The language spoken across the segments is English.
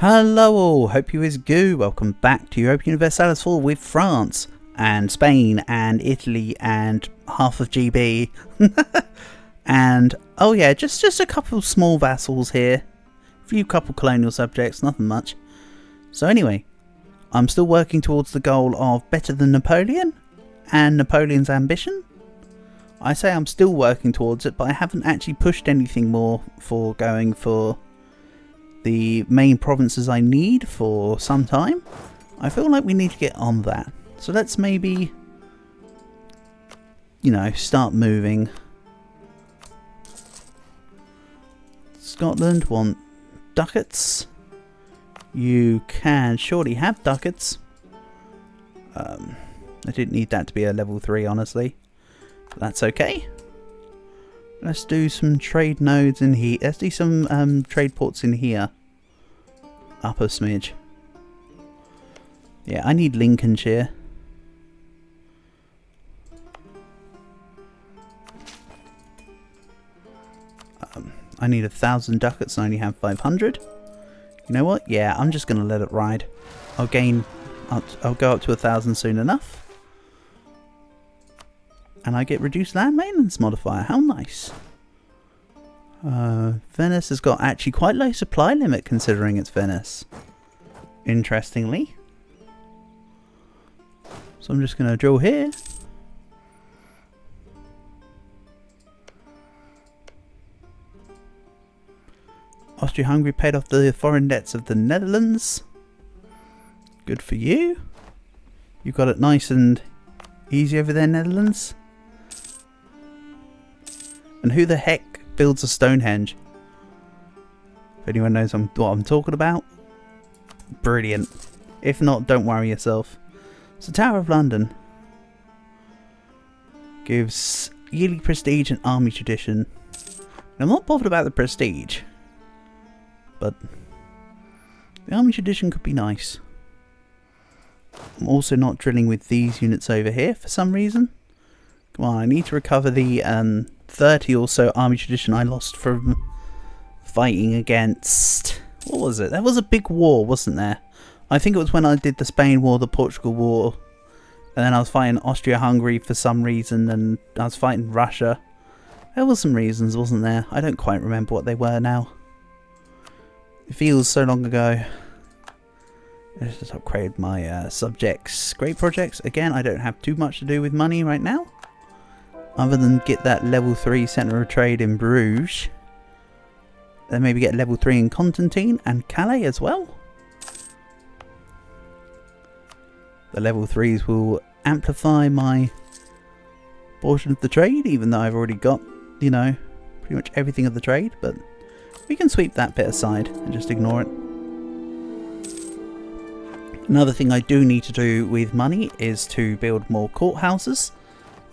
Hello all, hope you is good. Welcome back to Europa Universalis 4 with France and Spain and Italy and half of GB. And oh yeah, just a couple small vassals here. A few couple colonial subjects, nothing much. So anyway, I'm still working towards the goal of better than Napoleon and Napoleon's ambition. I say I'm still working towards it, but I haven't actually pushed anything more for going for the main provinces I need for some time. I feel like we need to get on that. So let's maybe, you know, start moving. Scotland want ducats. You can surely have ducats. I didn't need that to be a level 3, honestly. But that's okay. Let's do some trade nodes in here. Let's do some trade ports in here. Up a smidge. Yeah, I need Lincolnshire. I need 1,000 ducats and I only have 500. You know what? Yeah, I'm just going to let it ride. I'll go up to 1,000 soon enough. And I get reduced land maintenance modifier. How nice. Venice has got actually quite low supply limit considering it's Venice. Interestingly. So I'm just going to drill here. Austria-Hungary paid off the foreign debts of the Netherlands. Good for you. You've got it nice and easy over there, Netherlands. And who the heck builds a Stonehenge? If anyone knows what I'm talking about, brilliant. If not, don't worry yourself. So Tower of London gives yearly prestige and army tradition. I'm not bothered about the prestige, but the army tradition could be nice. I'm also not drilling with these units over here for some reason. Come on, I need to recover the 30 or so army tradition I lost from fighting against... What was it? There was a big war, wasn't there? I think it was when I did the Spain War, the Portugal War, and then I was fighting Austria-Hungary for some reason, and I was fighting Russia. There were some reasons, wasn't there? I don't quite remember what they were now. It feels so long ago. Let's just upgrade my subjects. Great projects. Again, I don't have too much to do with money right now, other than get that level 3 centre of trade in Bruges. Then maybe get level 3 in Constantine and Calais as well. The level 3s will amplify my portion of the trade, even though I've already got, you know, pretty much everything of the trade. But we can sweep that bit aside and just ignore it. Another thing I do need to do with money is to build more courthouses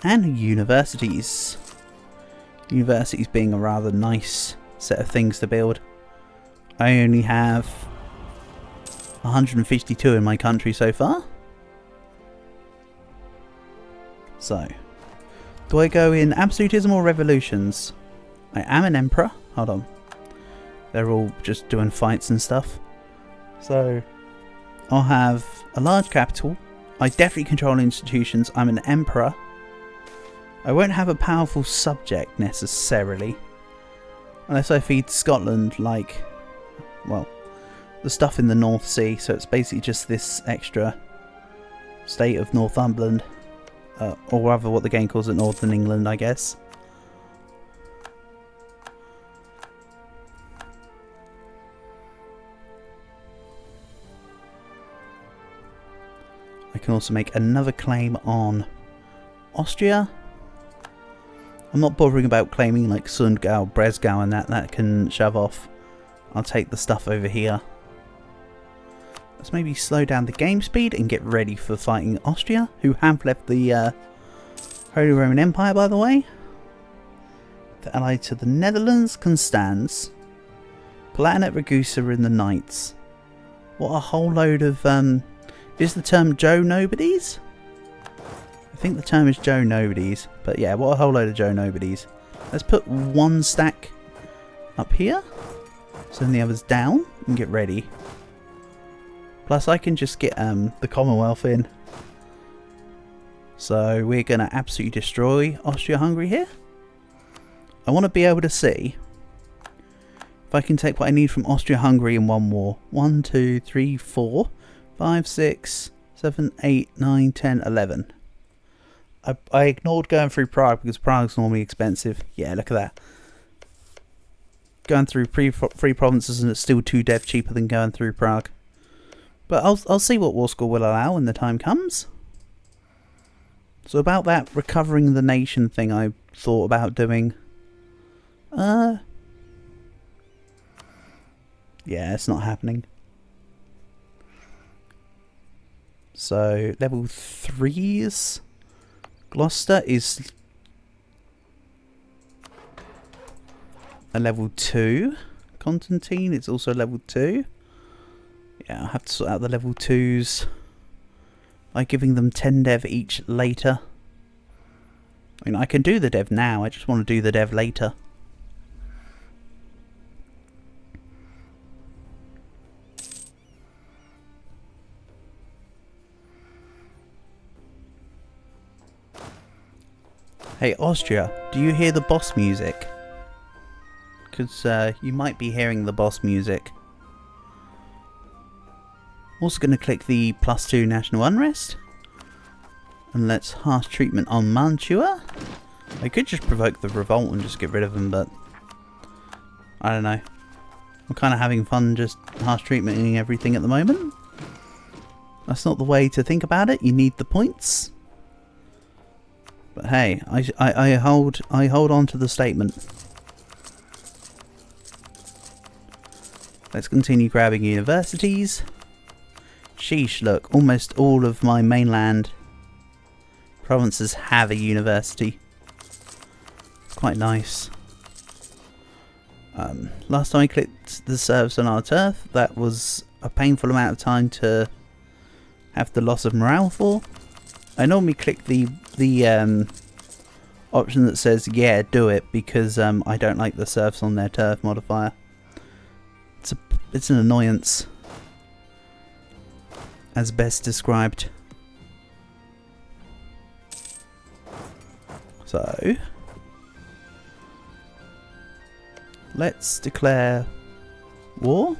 and universities. Universities being a rather nice set of things to build. I only have 152 in my country so far. So, do I go in absolutism or revolutions? I am an emperor. Hold on. They're all just doing fights and stuff. So, I'll have a large capital. I definitely control institutions. I'm an emperor. I won't have a powerful subject necessarily. Unless I feed Scotland like, well, the stuff in the North Sea. So it's basically just this extra state of Northumberland. Or rather what the game calls it, Northern England, I guess. I can also make another claim on Austria. I'm not bothering about claiming like Sundgau, Bresgau and that can shove off. I'll take the stuff over here. Let's maybe slow down the game speed and get ready for fighting Austria, who have left the Holy Roman Empire, by the way. The ally to the Netherlands, Constance. Palatinate, Ragusa in the Knights. What a whole load of... is the term Joe Nobodies? I think the term is Joe Nobodies. But yeah, what a whole load of Joe Nobodies. Let's put one stack up here. Send the others down and get ready. Plus I can just get the Commonwealth in. So we're going to absolutely destroy Austria-Hungary here. I want to be able to see if I can take what I need from Austria-Hungary in one war. 1, 2, 3, 4, 5, 6, 7, 8, 9, 10, 11. I ignored going through Prague because Prague's normally expensive. Yeah, look at that. Going through three provinces and it's still 2 dev cheaper than going through Prague. But I'll see what War School will allow when the time comes. So about that recovering the nation thing I thought about doing. Yeah, it's not happening. So level 3's Gloucester is a level 2. Constantine is also level 2. Yeah, I'll have to sort out the level 2s by giving them 10 dev each later. I mean, I can do the dev now, I just want to do the dev later. Hey Austria, do you hear the boss music? Because you might be hearing the boss music. Also going to click the +2 national unrest. And let's harsh treatment on Mantua. I could just provoke the revolt and just get rid of them, but I don't know. I'm kind of having fun just harsh treatmenting everything at the moment. That's not the way to think about it. You need the points. But hey, I hold on to the statement. Let's continue grabbing universities. Sheesh, look, almost all of my mainland provinces have a university. Quite nice. Last time I clicked the service on our turf, that was a painful amount of time to have the loss of morale for. I normally click the option that says yeah, do it, because I don't like the serfs on their turf modifier. It's an annoyance, as best described. So let's declare war.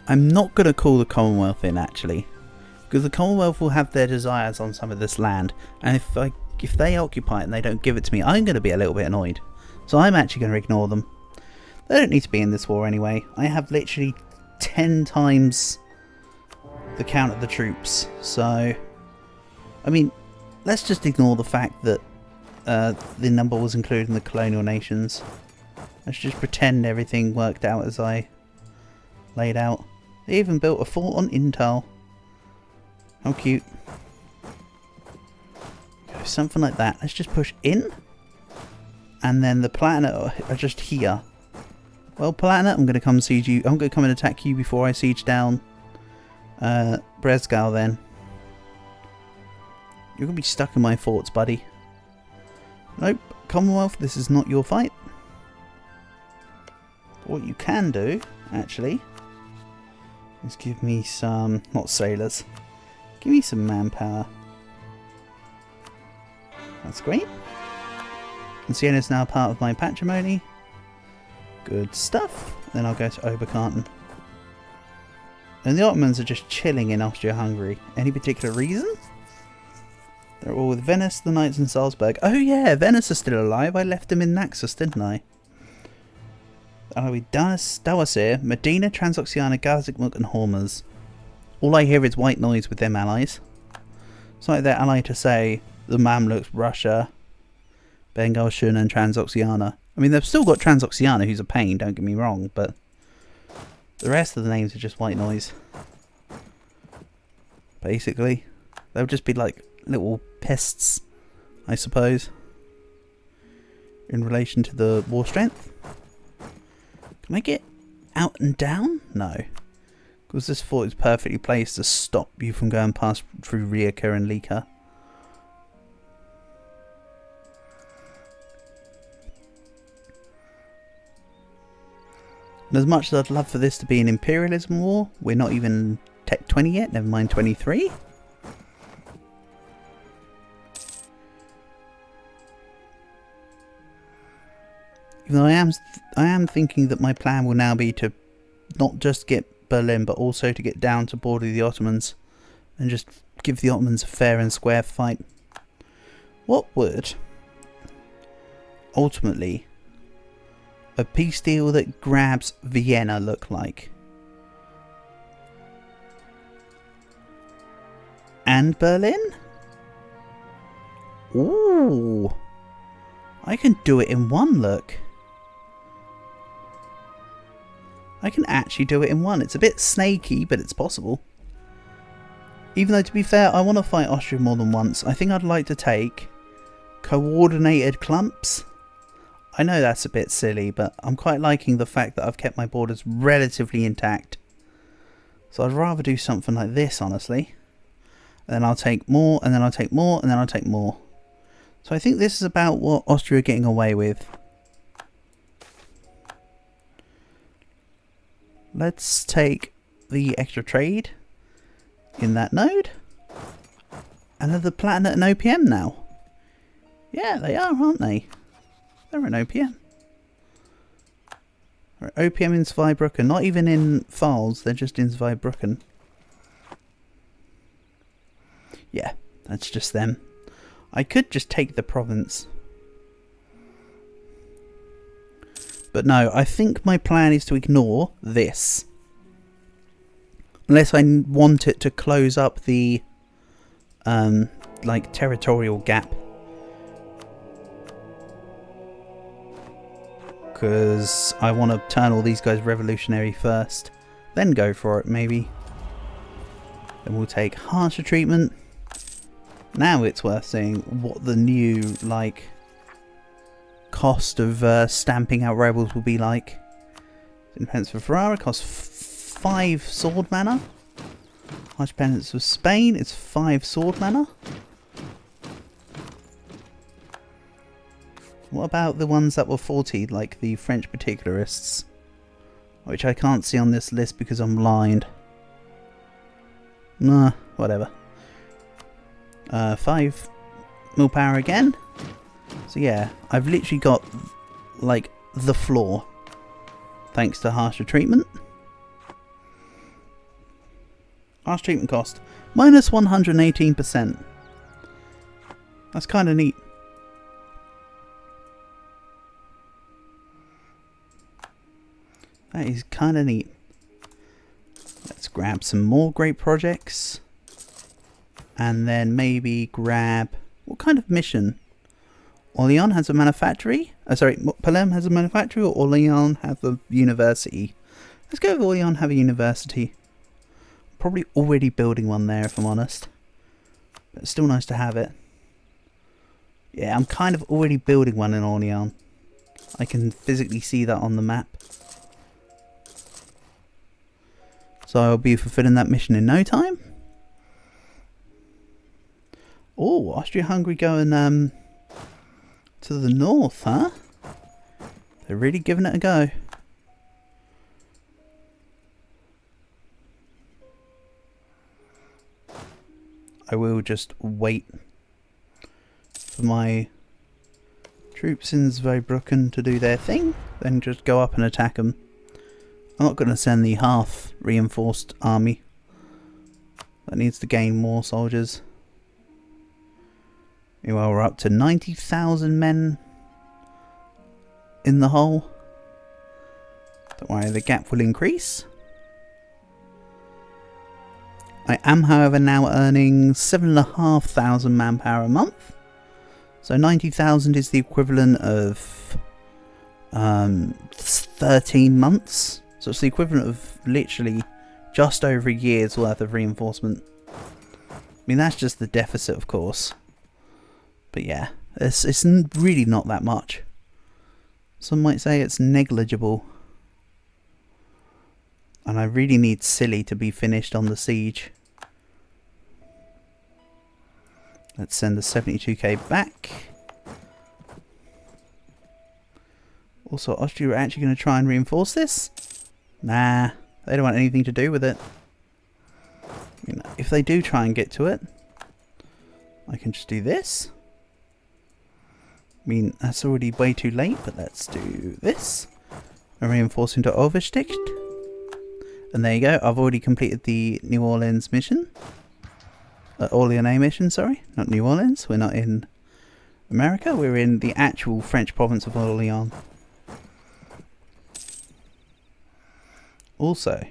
I'm not going to call the Commonwealth in, actually, because the Commonwealth will have their desires on some of this land, and if they occupy it and they don't give it to me, I'm going to be a little bit annoyed. So I'm actually going to ignore them. They don't need to be in this war anyway. I have literally 10 times the count of the troops. So, I mean, let's just ignore the fact that the number was included in the colonial nations. Let's just pretend everything worked out as I laid out. They even built a fort on Intal. How cute. Something like that. Let's just push in. And then the Palatinate are just here. Well, Palatinate, I'm going to come siege you. I'm going to come and attack you before I siege down Bresgau then. You're going to be stuck in my forts, buddy. Nope. Commonwealth, this is not your fight. What you can do, actually, is give me some, not sailors, give me some manpower. That's great. And Siena is now part of my patrimony. Good stuff. Then I'll go to Oberkarten. And the Ottomans are just chilling in Austria-Hungary. Any particular reason? They're all with Venice, the Knights, and Salzburg. Oh yeah, Venice is still alive. I left them in Naxos, didn't I? Dawasir, Medina, Transoxiana, Gazikmuk, and Hormuz. All I hear is white noise with them allies. It's like they're allied to say the Mamluks, Russia, Bengal, Shun, and Transoxiana. I mean, they've still got Transoxiana, who's a pain, don't get me wrong, but the rest of the names are just white noise. Basically. They'll just be like little pests, I suppose, in relation to the war strength. Can I get out and down? No. Because this fort is perfectly placed to stop you from going past through Rijeka and Lika. as much as I'd love for this to be an imperialism war, we're not even Tech 20 yet, never mind 23. Even though I am thinking that my plan will now be to not just get Berlin, but also to get down to border the Ottomans and just give the Ottomans a fair and square fight. What would ultimately a peace deal that grabs Vienna look like? And Berlin? Ooh, I can do it in one look. I can actually do it in one. It's a bit snaky, but it's possible. Even though, to be fair, I want to fight Austria more than once. I think I'd like to take coordinated clumps. I know that's a bit silly, but I'm quite liking the fact that I've kept my borders relatively intact. So I'd rather do something like this, honestly. And then I'll take more, and then I'll take more, and then I'll take more. So I think this is about what Austria are getting away with. Let's take the extra trade in that node. And they're the Platinum and OPM now. Yeah, they are, aren't they? They're an OPM. They're OPM in Zweibrücken. Not even in Pfalz, they're just in Zweibrücken. Yeah, that's just them. I could just take the province. But no, I think my plan is to ignore this. Unless I want it to close up the like territorial gap. Because I want to turn all these guys revolutionary first. Then go for it, maybe. Then we'll take harsher treatment. Now it's worth seeing what the new, like, cost of stamping out rebels will be like. Independence for Ferrara costs 5 sword mana. Harsh Penance for Spain, it's 5 sword mana. What about the ones that were 40, like the French particularists? Which I can't see on this list because I'm blind. Nah, whatever. 5 mil power again. So yeah, I've literally got, like, the floor. Thanks to harsher treatment. Harsh treatment cost. Minus 118%. That's kind of neat. That is kind of neat. Let's grab some more great projects. And then maybe grab... What kind of mission? Orléans has a manufactory? Palermo has a manufactory, or Orléans have a university? Let's go with Orléans have a university. Probably already building one there, if I'm honest. But it's still nice to have it. Yeah, I'm kind of already building one in Orléans. I can physically see that on the map. So I'll be fulfilling that mission in no time. Oh, Austria-Hungary going to the north, huh? They're really giving it a go. I will just wait for my troops in Zweibrücken to do their thing, then just go up and attack them. I'm not going to send the half reinforced army. That needs to gain more soldiers. Meanwhile, we're up to 90,000 men in the hole. Don't worry, the gap will increase. I am, however, now earning 7,500 manpower a month. So 90,000 is the equivalent of 13 months. So it's the equivalent of literally just over a year's worth of reinforcement. I mean, that's just the deficit, of course. But yeah, it's really not that much. Some might say it's negligible. And I really need Silly to be finished on the siege. Let's send the 72k back. Also, Austria are actually going to try and reinforce this. Nah, they don't want anything to do with it. You know, if they do try and get to it, I can just do this. I mean, that's already way too late, but let's do this. And reinforce into Oversticht. And there you go, I've already completed the New Orleans mission. Orléans mission, sorry. Not New Orleans, we're not in America, we're in the actual French province of Orléans. Also,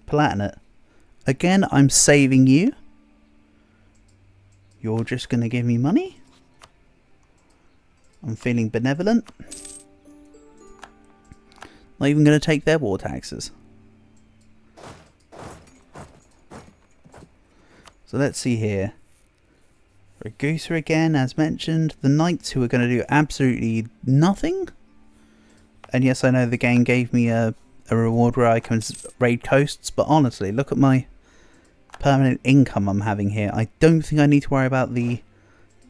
Palatinate. Again, I'm saving you. You're just going to give me money. I'm feeling benevolent. Not even going to take their war taxes. So let's see here. Ragusa again, as mentioned. The knights who are going to do absolutely nothing. And yes, I know the game gave me a reward where I can raid coasts. But honestly, look at my permanent income I'm having here. I don't think I need to worry about the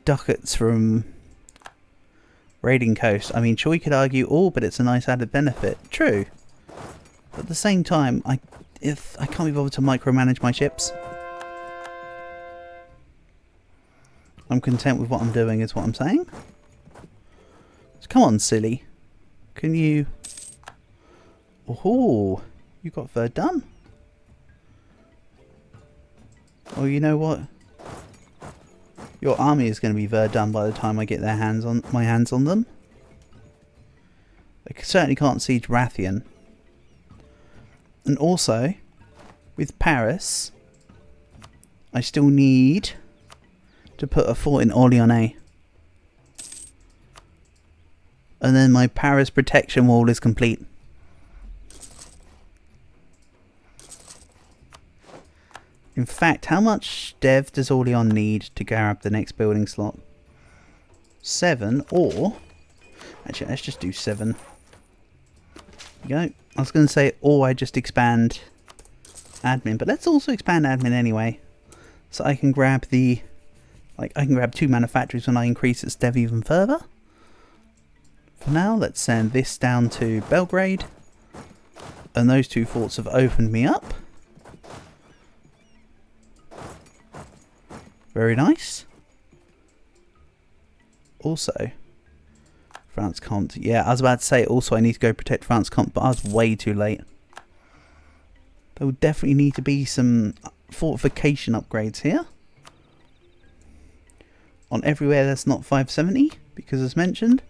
ducats from raiding coast. I mean, sure, you could argue, oh, but it's a nice added benefit. True. But at the same time, if I can't be bothered to micromanage my ships. I'm content with what I'm doing, is what I'm saying. So come on, silly. Can you... Oh, you got Verdun? Oh, you know what? Your army is going to be Verdun by the time I get my hands on them. They certainly can't siege Rathian. And also, with Paris, I still need to put a fort in Orléans. And then my Paris protection wall is complete. In fact, how much dev does Orléans need to grab the next building slot? 7, or... Actually, let's just do 7. There you go. I was going to say, or I just expand admin, but let's also expand admin anyway. So I can grab the... I can grab 2 manufactories when I increase its dev even further. For now, let's send this down to Belgrade. And those 2 forts have opened me up. Very nice. Also, France Comte. Yeah, I was about to say also I need to go protect France Comte, but I was way too late. There will definitely need to be some fortification upgrades here. On everywhere that's not 570, because as mentioned,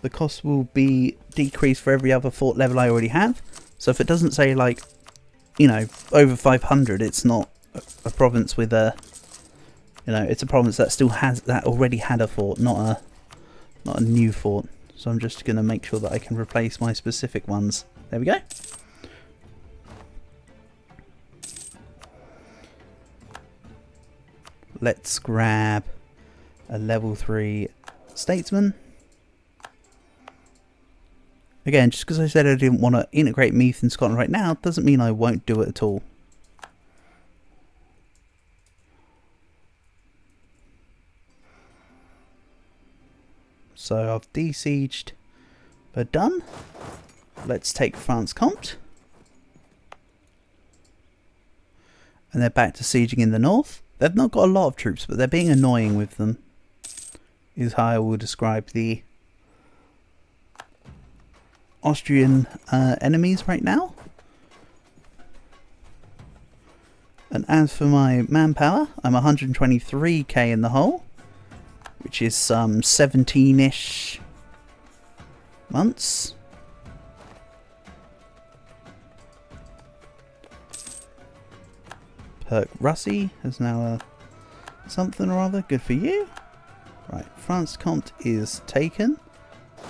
the cost will be decreased for every other fort level I already have. So if it doesn't say, like, you know, over 500, it's not a province with a... You know, it's a province that still has, that already had a fort, not a new fort. So I'm just going to make sure that I can replace my specific ones. There we go. Let's grab a level 3 statesman. Again, just because I said I didn't want to integrate Meath in Scotland right now, doesn't mean I won't do it at all. So I've besieged Verdun. Let's take France Comte. And they're back to sieging in the north. They've not got a lot of troops, but they're being annoying with them. Is how I will describe the Austrian enemies right now. And as for my manpower, I'm 123k in the hole, which is some 17-ish months. Perk Russie has now a something or other. Good for you. Right, France Comte is taken.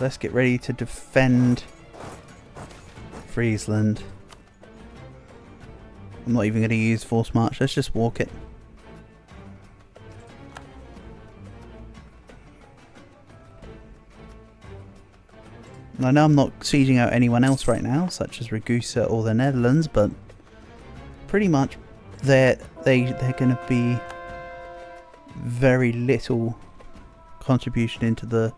Let's get ready to defend Friesland. I'm not even going to use force march. Let's just walk it. I know I'm not sieging out anyone else right now, such as Ragusa or the Netherlands, but pretty much they're going to be very little contribution into the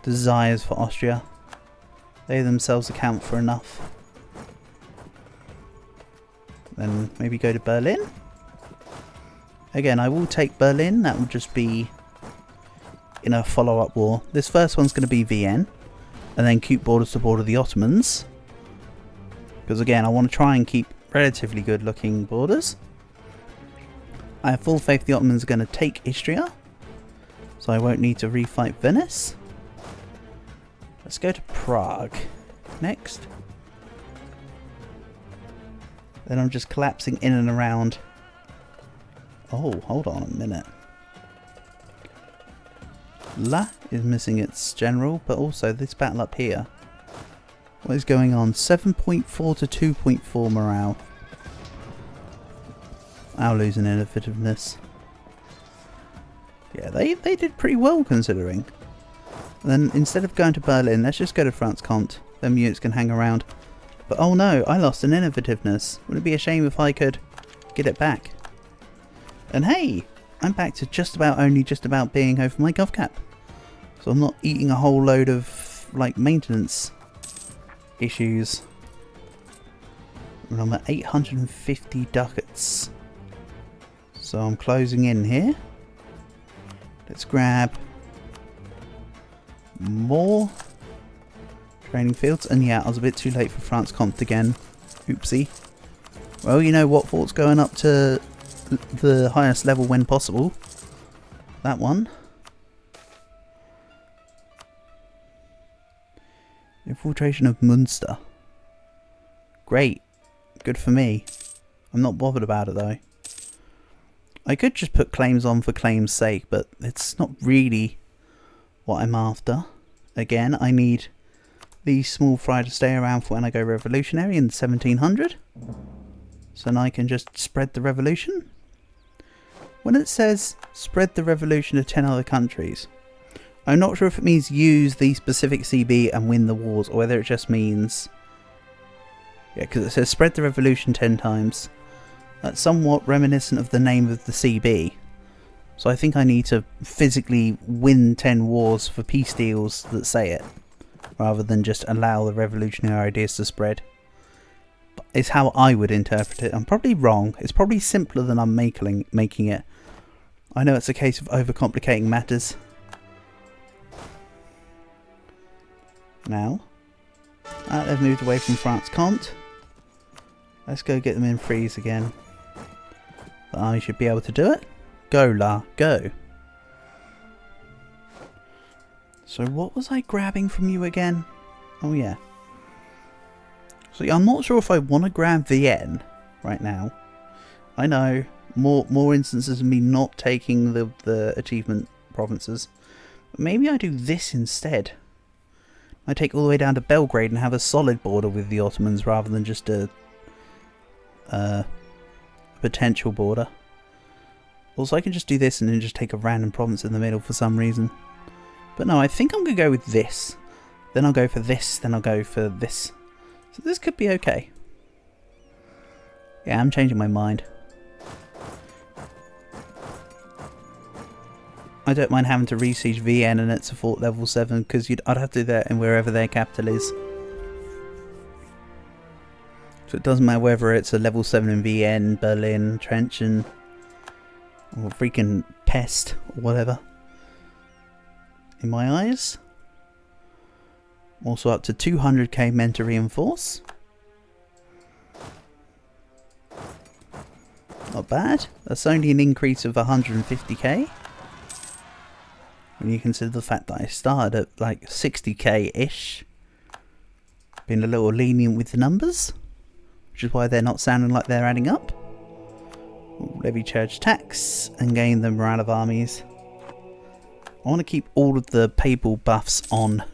desires for Austria. They themselves account for enough. Then maybe go to Berlin. Again, I will take Berlin. That will just be in a follow-up war. This first one's going to be Vienna. And then keep borders to border the Ottomans. Because again, I want to try and keep relatively good looking borders. I have full faith the Ottomans are going to take Istria. So I won't need to refight Venice. Let's go to Prague next. Then I'm just collapsing in and around. Oh, hold on a minute. La is missing its general, but also this battle up here. What is going on? 7.4 to 2.4 morale. I'll lose an innovativeness. Yeah, they did pretty well considering. And then instead of going to Berlin, let's just go to France Comte. Them units can hang around. But oh no, I lost an innovativeness. Would it be a shame if I could get it back? And hey, I'm back to just about being over my gov cap. So I'm not eating a whole load of like maintenance issues. And I'm at 850 ducats. So I'm closing in here. Let's grab more training fields. And yeah, I was a bit too late for France Comte again. Oopsie. Well, you know what fort's going up to the highest level when possible. That one. Infiltration of Munster. Great. Good for me. I'm not bothered about it though. I could just put claims on for claims' sake, but it's not really what I'm after. Again, I need these small fry to stay around for when I go revolutionary in 1700. So now I can just spread the revolution. When it says spread the revolution to 10 other countries, I'm not sure if it means use the specific CB and win the wars, or whether it just means... Yeah, because it says spread the revolution 10 times. That's somewhat reminiscent of the name of the CB. So I think I need to physically win 10 wars for peace deals that say it, rather than just allow the revolutionary ideas to spread. But it's how I would interpret it. I'm probably wrong. It's probably simpler than I'm making it. I know it's a case of overcomplicating matters. Now, they've moved away from France Comte. Let's go get them in freeze again. The army should be able to do it. Go, La, go. So what was I grabbing from you again? Oh yeah. So yeah, I'm not sure if I want to grab Vienne right now. I know, more instances of me not taking the achievement provinces. But maybe I do this instead. I take all the way down to Belgrade and have a solid border with the Ottomans rather than just a potential border. Also, I can just do this and then just take a random province in the middle for some reason. But no, I think I'm going to go with this. Then I'll go for this, then I'll go for this. So this could be okay. Yeah, I'm changing my mind. I don't mind having to re-siege Vienna and it's a fort level 7 because I'd have to do that in wherever their capital is. So it doesn't matter whether it's a level 7 in Vienna, Berlin, Trenchen, or freaking Pest, or whatever. In my eyes. Also up to 200k men to reinforce. Not bad. That's only an increase of 150k. When you consider the fact that I started at like 60k-ish. Being a little lenient with the numbers. Which is why they're not sounding like they're adding up. Levy charge tax and gain the morale of armies. I want to keep all of the papal buffs on.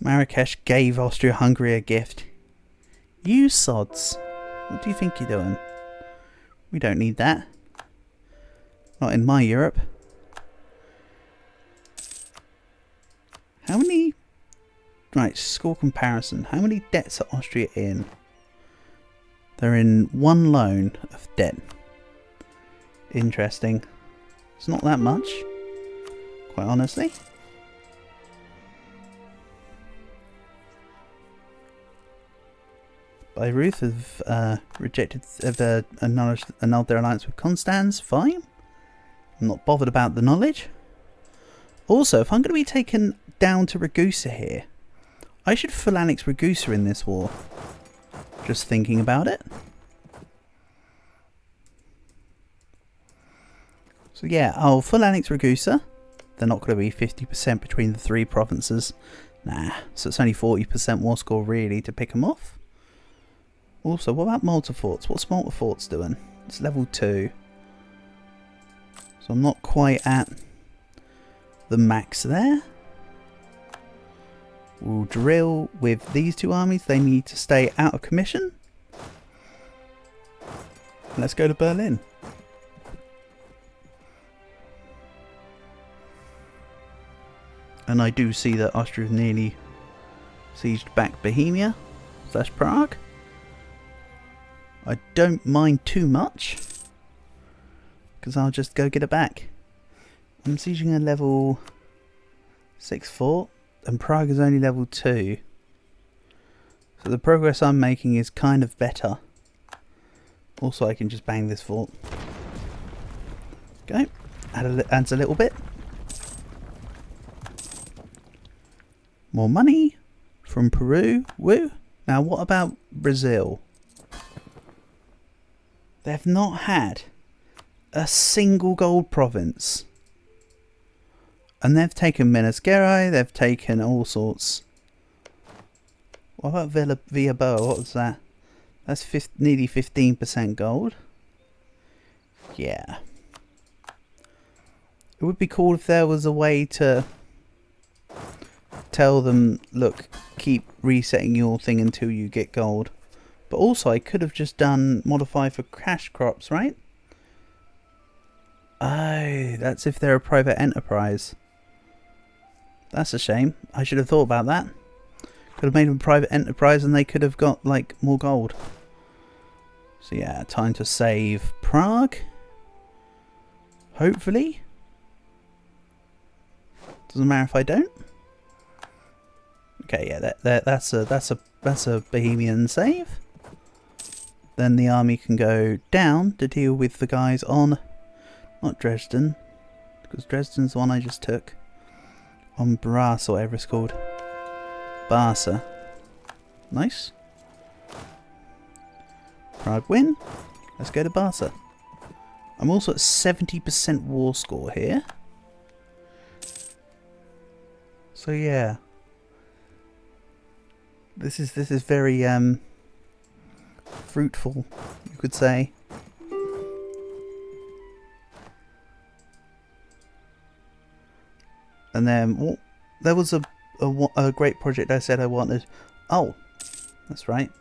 Marrakesh gave Austria-Hungary a gift. You sods. What do you think you're doing? We don't need that. Not in my Europe. How many... Right, score comparison. How many debts are Austria in? They're in one loan of debt. Interesting. It's not that much, quite honestly. Bayreuth have annulled their alliance with Constance. Fine. I'm not bothered about the knowledge. Also, if I'm going to be taken down to Ragusa here, I should full annex Ragusa in this war. Just thinking about it. So yeah, I'll full annex Ragusa. They're not going to be 50% between the three provinces. Nah, so it's only 40% war score really to pick them off. Also, what about Multiforts? What's Multiforts doing? It's level 2. So I'm not quite at the max there. We'll drill with these two armies. They need to stay out of commission. Let's go to Berlin. And I do see that Austria has nearly sieged back Bohemia / Prague. I don't mind too much, because I'll just go get it back. I'm sieging a level 6 fort, and Prague is only level 2. So the progress I'm making is kind of better. Also, I can just bang this fort. Okay, adds a little bit. More money from Peru. Woo. Now, what about Brazil? They've not had a single gold province. And they've taken Minas Gerais, they've taken all sorts. What about Villaboa? What was that? That's nearly 15% gold. Yeah. It would be cool if there was a way to tell them, look, keep resetting your thing until you get gold. But also, I could have just done modify for cash crops, right? Oh, that's if they're a private enterprise. That's a shame. I should have thought about that. Could have made them a private enterprise and they could have got, like, more gold. So yeah, time to save Prague. Hopefully. Doesn't matter if I don't. Okay, yeah, that's a Bohemian save. Then the army can go down to deal with the guys on, not Dresden, because Dresden's the one I just took. On Brass, or whatever it's called. Barca. Nice. Prague win. Let's go to Barca. I'm also at 70% war score here. So yeah. This is very fruitful, you could say. And then there was a great project I said I wanted. Oh, that's right.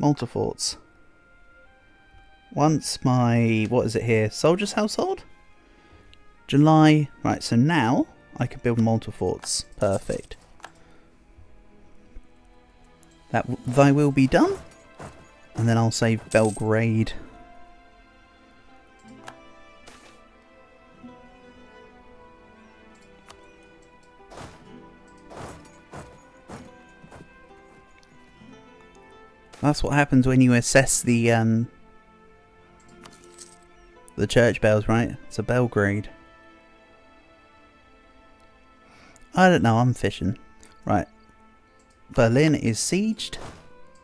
Multiforts. Once my, what is it here? Soldier's household? July. Right, so now I can build multiforts. Perfect. Thy will be done. And then I'll save Belgrade. That's what happens when you assess the church bells, right? It's a Belgrade. I don't know, I'm fishing. Right. Berlin is sieged.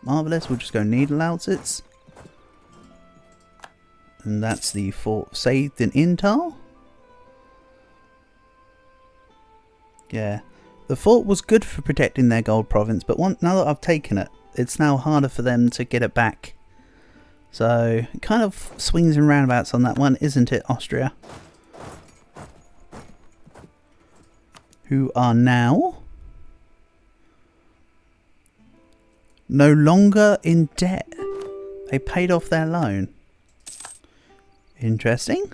Marvellous, we'll just go needle outfits. And that's the fort saved in Intal. Yeah. The fort was good for protecting their gold province, but now that I've taken it, it's now harder for them to get it back. So, it kind of swings and roundabouts on that one, isn't it, Austria? Who are now no longer in debt. They paid off their loan. Interesting.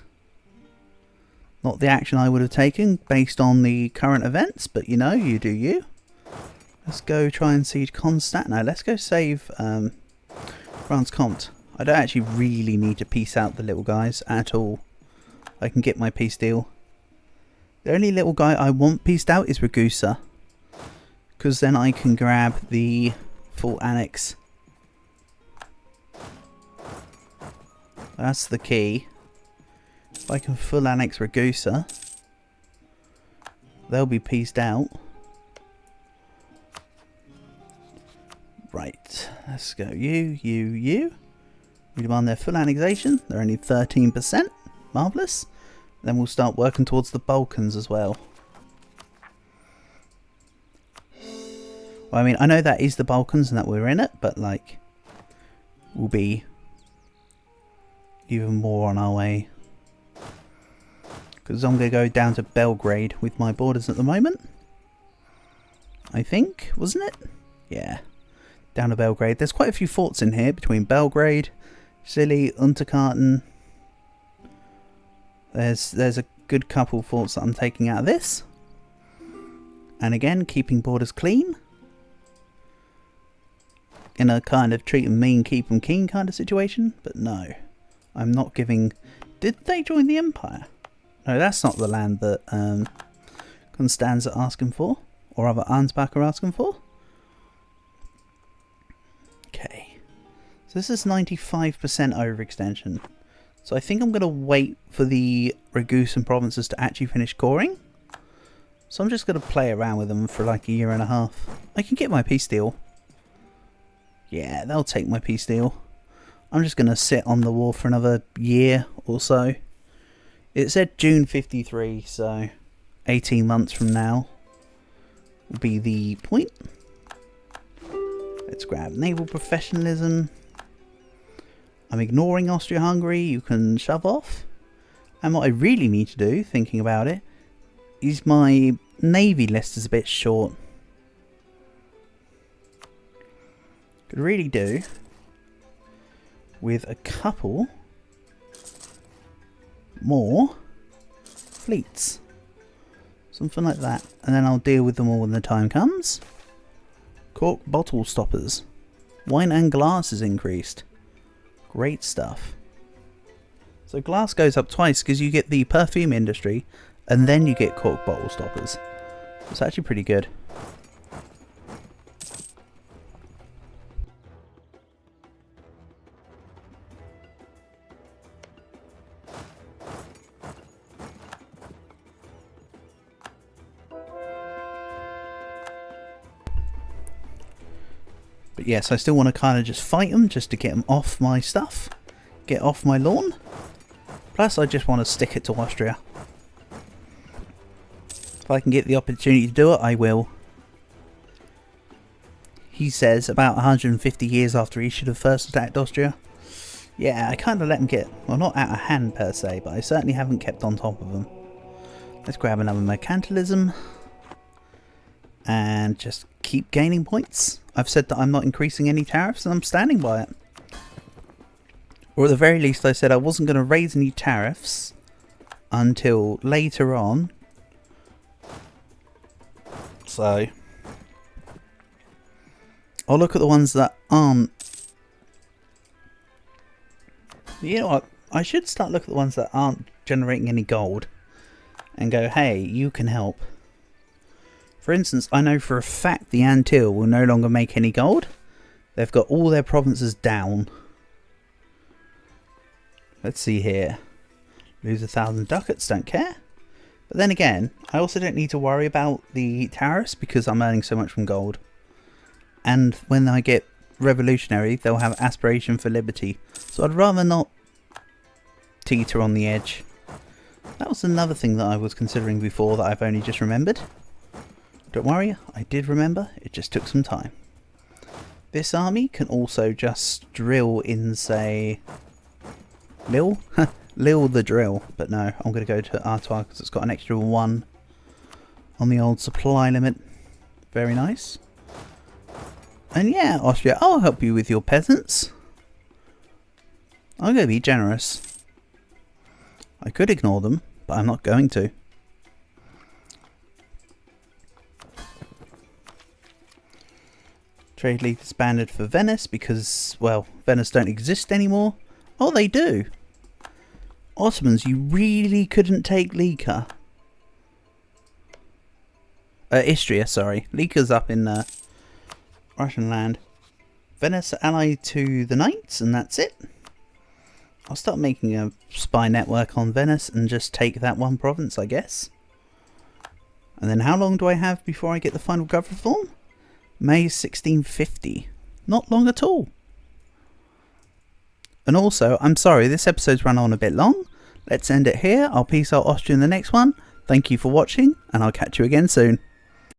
Not the action I would have taken based on the current events, but you know, you do you. Let's go try and siege Constance. No, let's go save France Comte. I don't actually really need to peace out the little guys at all. I can get my peace deal. The only little guy I want pieced out is Ragusa, because then I can grab the full annex That's the key. If I can full annex Ragusa, they'll be pieced out. Right, let's go. You. We demand their full annexation. They're only 13%. Marvellous. Then we'll start working towards the Balkans as well. Well, I mean, I know that is the Balkans and that we're in it, but like, we'll be even more on our way. Because I'm going to go down to Belgrade with my borders at the moment. I think, wasn't it? Yeah. Down to Belgrade. There's quite a few forts in here between Belgrade, Scilly, Unterkarten. There's a good couple forts that I'm taking out of this. And again, keeping borders clean. In a kind of treat them mean, keep them keen kind of situation. But no, I'm not giving... Did they join the Empire? No, that's not the land that Constanza are asking for. Or other Ansbach are asking for. Okay. So this is 95% overextension. So I think I'm going to wait for the Ragusan provinces to actually finish coring. So I'm just going to play around with them for like a year and a half. I can get my peace deal. Yeah, they'll take my peace deal. I'm just going to sit on the war for another year or so. It said June 53, so 18 months from now will be the point. Let's grab naval professionalism. I'm ignoring Austria-Hungary. You can shove off. And what I really need to do, thinking about it, is my navy list is a bit short. Could really do with a couple more fleets. Something like that. And then I'll deal with them all when the time comes. Cork bottle stoppers. Wine and glass is increased. Great stuff. So glass goes up twice because you get the perfume industry and then you get cork bottle stoppers. It's actually pretty good. But yes, I still want to kind of just fight them just to get them off my stuff. Get off my lawn. Plus I just want to stick it to Austria. If I can get the opportunity to do it, I will. He says about 150 years after he should have first attacked Austria. Yeah, I kind of let him get, well, not out of hand per se, but I certainly haven't kept on top of them. Let's grab another mercantilism. And just keep gaining points. I've said that I'm not increasing any tariffs and I'm standing by it. Or at the very least I said I wasn't going to raise any tariffs until later on. So I'll look at the ones that aren't. You know what? I should start looking at the ones that aren't generating any gold. And go, hey, you can help. For instance, I know for a fact the Antil will no longer make any gold. They've got all their provinces down. Let's see here. Lose 1,000 ducats, don't care. But then again, I also don't need to worry about the tariffs because I'm earning so much from gold. And when I get revolutionary, they'll have aspiration for liberty. So I'd rather not teeter on the edge. That was another thing that I was considering before that I've only just remembered. Don't worry, I did remember, it just took some time. This army can also just drill in, say, Lille? Lille the drill. But no, I'm going to go to Artois because it's got an extra 1 on the old supply limit. Very nice. And yeah, Austria, I'll help you with your peasants. I'm going to be generous. I could ignore them, but I'm not going to. Trade League disbanded for Venice because, well, Venice don't exist anymore. Oh, they do. Ottomans, you really couldn't take Lika. Istria, sorry. Lika's up in Russian land. Venice allied to the Knights, and that's it. I'll start making a spy network on Venice and just take that one province, I guess. And then how long do I have before I get the final gov reform? May 1650. Not long at all. And also, I'm sorry, this episode's run on a bit long. Let's end it here. I'll peace out Austria in the next one. Thank you for watching, and I'll catch you again soon.